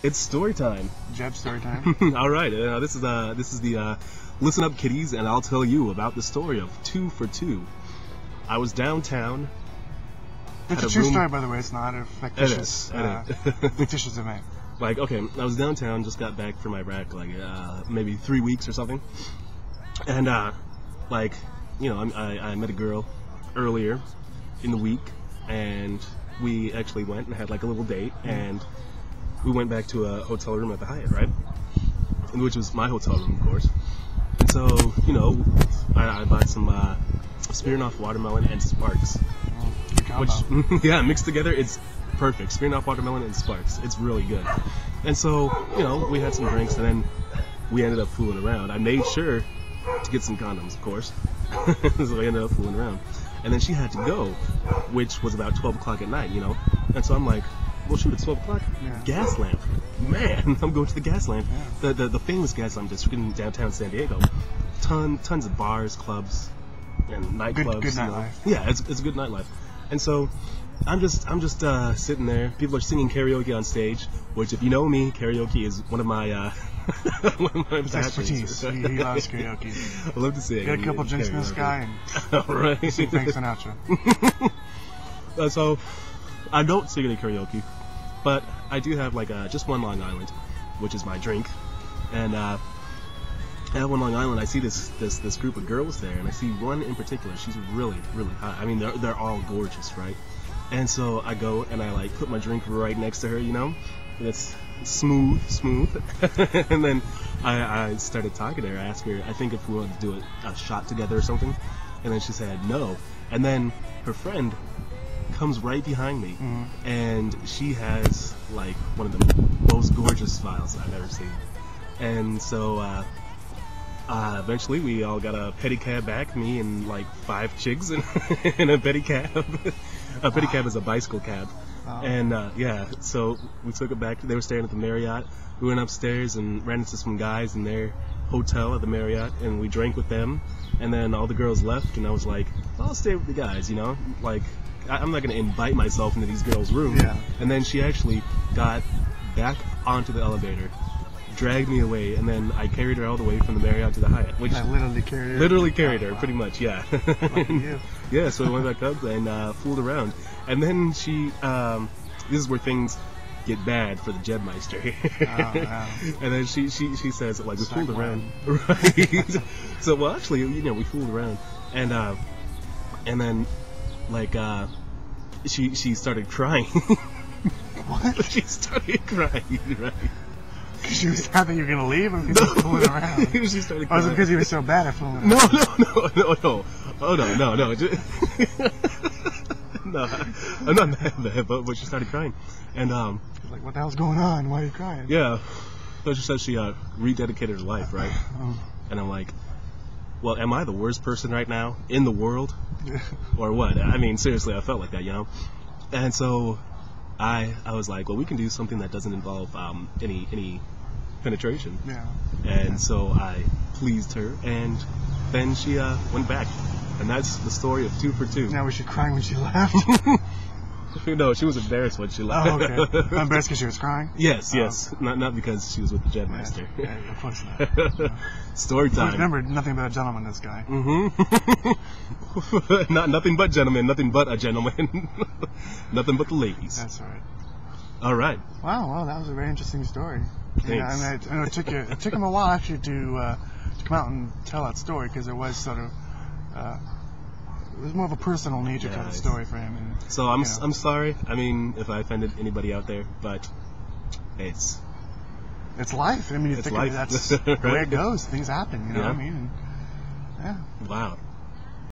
It's story time. Jeb story time. All right. This is the listen up, kiddies, and I'll tell you about the story of 2 for 2. I was downtown. It's a true story, by the way. It's not a fictitious, fictitious event. Like, okay, I was downtown, just got back from Iraq, like maybe 3 weeks or something, and like, you know, I met a girl earlier in the week, and we actually went and had like a little date, and we went back to a hotel room at the Hyatt, right? Which was my hotel room, of course. And so, you know, I bought some Smirnoff watermelon and Sparks. Which, yeah, mixed together, it's perfect. Smirnoff watermelon and Sparks. It's really good. And so, you know, we had some drinks, and then we ended up fooling around. I made sure to get some condoms, of course. So we ended up fooling around. And then she had to go, which was about 12 o'clock at night, you know? And so I'm like, well, shoot, it's 12 o'clock. Yeah. Gas lamp. Man, I'm going to the gas lamp. Yeah. The famous gas lamp district in downtown San Diego. Tons of bars, clubs, and nightclubs. Good nightlife. Yeah, it's a good nightlife. And so I'm just sitting there. People are singing karaoke on stage, which, if you know me, karaoke is one of my one of my expertise. He loves karaoke. I love to sing. Get a couple drinks in this guy and all right. sing Frank Sinatra. So I don't sing any karaoke, but I do have like just one Long Island, which is my drink, and at one Long Island I see this group of girls there, and I see one in particular. She's really hot. I mean, they're all gorgeous, right? And so I go and I like put my drink right next to her, you know, and it's smooth, and then I started talking to her. I asked her, I think if we wanted to do a shot together or something, and then she said no, and then her friend comes right behind me, and she has like one of the most gorgeous smiles I've ever seen. And so eventually we all got a pedicab back, me and like 5 chicks in a pedicab. A pedicab is a bicycle cab. And yeah, so we took it back. They were staying at the Marriott. We went upstairs and ran into some guys in their hotel at the Marriott, and we drank with them. And then all the girls left, and I was like, I'll stay with the guys, you know, like I'm not going to invite myself into these girls' room. Yeah. And then she actually got back onto the elevator, dragged me away, and then I carried her all the way from the Marriott to the Hyatt. Which I literally carried her? Literally carried her, wow. Pretty much, yeah. Lucky you. Yeah, so I went back up and fooled around. And then she, this is where things get bad for the Jebmeister. Wow. And then she says, like, we fooled around. Right. So, well, actually, you know, we fooled around. And then, like, she started crying. What? She started crying, right? She was happy you were gonna leave, or because you were fooling around? She started crying. Or was it because you were so bad at fooling around? No. Oh, no. No, I'm not that bad, but she started crying. And, like, what the hell's going on? Why are you crying? yeah. So she said she rededicated her life, right? And I'm like, well, am I the worst person right now in the world? Or what? I mean, seriously, I felt like that, you know? And so I was like, well, we can do something that doesn't involve any penetration. Yeah. And so I pleased her, and then she went back. And that's the story of 2 for 2. Now was she crying when she left? No, she was embarrassed when she left. Oh, okay. Embarrassed because she was crying? Yes. Not because she was with the Jebmeister. Yeah, of course not. Story time. Remember, nothing but a gentleman, this guy. Nothing but gentlemen, nothing but a gentleman. Nothing but the ladies. That's right. All right. Wow, well, that was a very interesting story. Thanks. Yeah, I know it took him a while actually to come out and tell that story, because it was sort of it was more of a personal nature kind of story for him. And, so I'm sorry. I mean, if I offended anybody out there, but it's life. I mean, you think life. that's the way it goes. Things happen. You know what I mean? And, yeah. Wow.